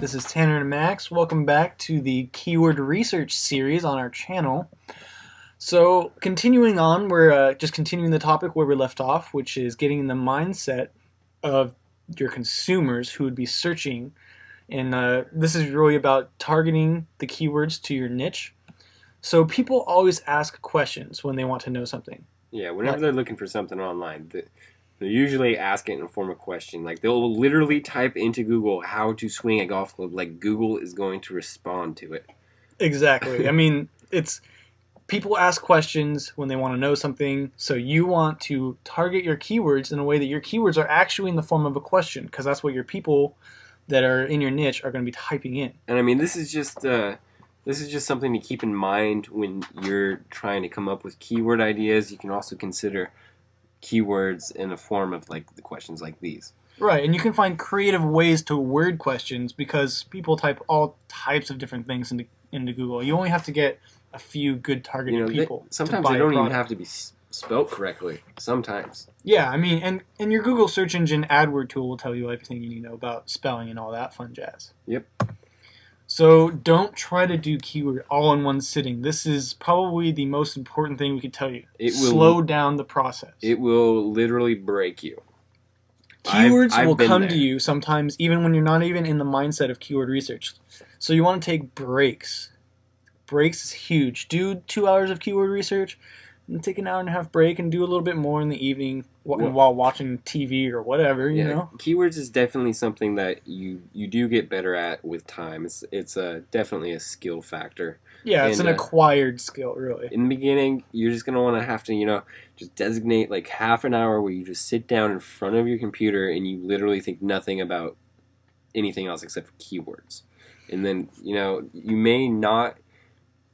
This is Tanner and Max. Welcome back to the keyword research series on our channel. So, continuing on, we're just continuing the topic where we left off, which is getting in the mindset of your consumers who would be searching. And this is really about targeting the keywords to your niche. So, people always ask questions when they want to know something. Yeah, whenever they're looking for something online, they usually ask it in a form of question. Like they'll literally type into Google how to swing a golf club. Like Google is going to respond to it. Exactly. I mean, it's people ask questions when they want to know something, so you want to target your keywords in a way that your keywords are actually in the form of a question, because that's what your people that are in your niche are going to be typing in. And I mean, this is just something to keep in mind when you're trying to come up with keyword ideas. You can also consider keywords in the form of like the questions like these. Right, and you can find creative ways to word questions because people type all types of different things into Google. You only have to get a few good targeted people. Sometimes they don't even have to be spelt correctly. Sometimes. Yeah, I mean, and your Google search engine AdWord tool will tell you everything you need to know about spelling and all that fun jazz. Yep. So don't try to do keyword all in one sitting. This is probably the most important thing we could tell you. Slow down the process. It will literally break you. Keywords will come to you sometimes even when you're not even in the mindset of keyword research. So you want to take breaks. Breaks is huge. Do 2 hours of keyword research, and take an hour and a half break and do a little bit more in the evening while watching TV or whatever, you know? Keywords is definitely something that you do get better at with time. It's definitely a skill factor. Yeah, it's an acquired skill, really. In the beginning, you're just going to want to have to, just designate like half an hour where you just sit down in front of your computer and you literally think nothing about anything else except for keywords. And then, you may not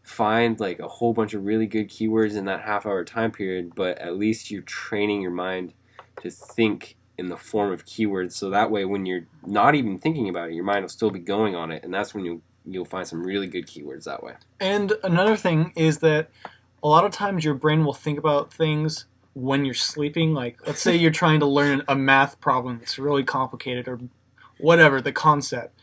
find like a whole bunch of really good keywords in that half-hour time period, but at least you're training your mind to think in the form of keywords, so that way when you're not even thinking about it, your mind will still be going on it, and that's when you'll find some really good keywords that way. And another thing is that a lot of times your brain will think about things when you're sleeping. Like, let's say you're trying to learn a math problem that's really complicated or whatever, the concept.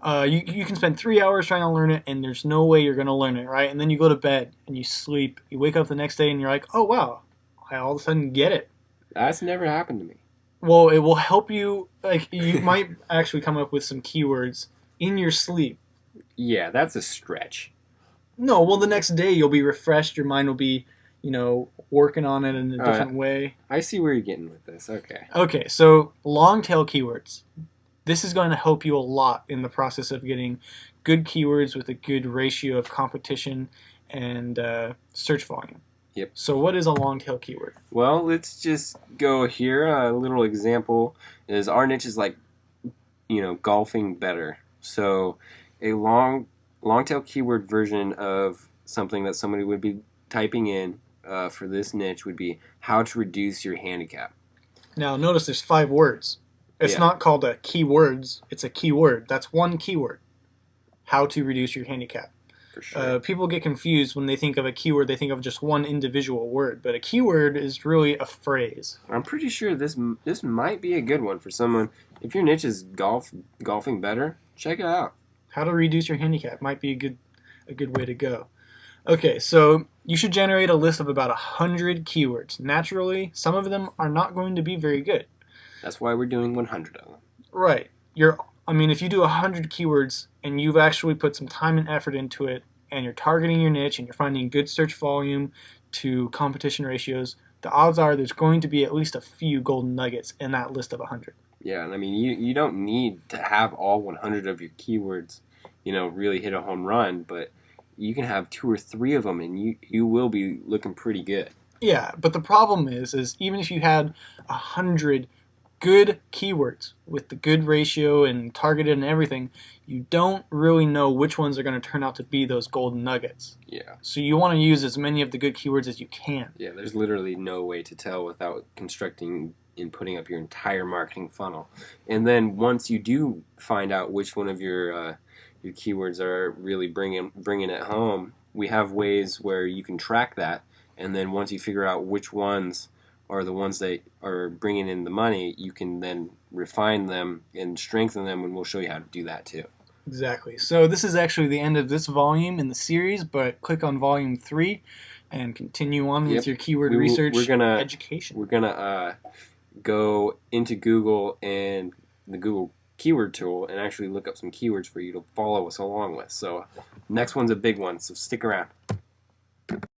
You can spend 3 hours trying to learn it, and there's no way you're going to learn it, right? And then you go to bed, and you sleep. You wake up the next day, and you're like, oh, wow, I all of a sudden get it. That's never happened to me. Well, it will help you. Like, you might actually come up with some keywords in your sleep. Yeah, that's a stretch. No, well, the next day you'll be refreshed. Your mind will be, working on it in a different way. I see where you're getting with this. Okay. Okay, so long tail keywords. This is going to help you a lot in the process of getting good keywords with a good ratio of competition and search volume. Yep. So what is a long tail keyword? Well, let's just go here. A little example is our niche is like, golfing better. So a long tail keyword version of something that somebody would be typing in for this niche would be how to reduce your handicap. Now notice there's 5 words. It's not called a keywords, it's a keyword. That's one keyword. How to reduce your handicap. For sure. People get confused when they think of a keyword, they think of just one individual word, but a keyword is really a phrase. I'm pretty sure this might be a good one for someone. If your niche is golfing better, check it out. How to reduce your handicap might be a good way to go. Okay, so you should generate a list of about 100 keywords. Naturally, some of them are not going to be very good. That's why we're doing 100 of them. Right. If you do 100 keywords and you've actually put some time and effort into it, and you're targeting your niche and you're finding good search volume to competition ratios, the odds are there's going to be at least a few golden nuggets in that list of 100. Yeah, and you don't need to have all 100 of your keywords, really hit a home run, but you can have 2 or 3 of them and you will be looking pretty good. Yeah, but the problem is even if you had 100 good keywords with the good ratio and targeted and everything, you don't really know which ones are going to turn out to be those golden nuggets. Yeah. So you want to use as many of the good keywords as you can. Yeah, there's literally no way to tell without constructing and putting up your entire marketing funnel. And then once you do find out which one of your keywords are really bringing it home, we have ways where you can track that. And then once you figure out which ones are the ones that are bringing in the money, you can then refine them and strengthen them, and we'll show you how to do that too. Exactly. So this is actually the end of this volume in the series, but click on volume 3 and continue on with Yep. your keyword We're research gonna education. go into Google and the Google keyword tool and actually look up some keywords for you to follow us along with. So next one's a big one, so stick around.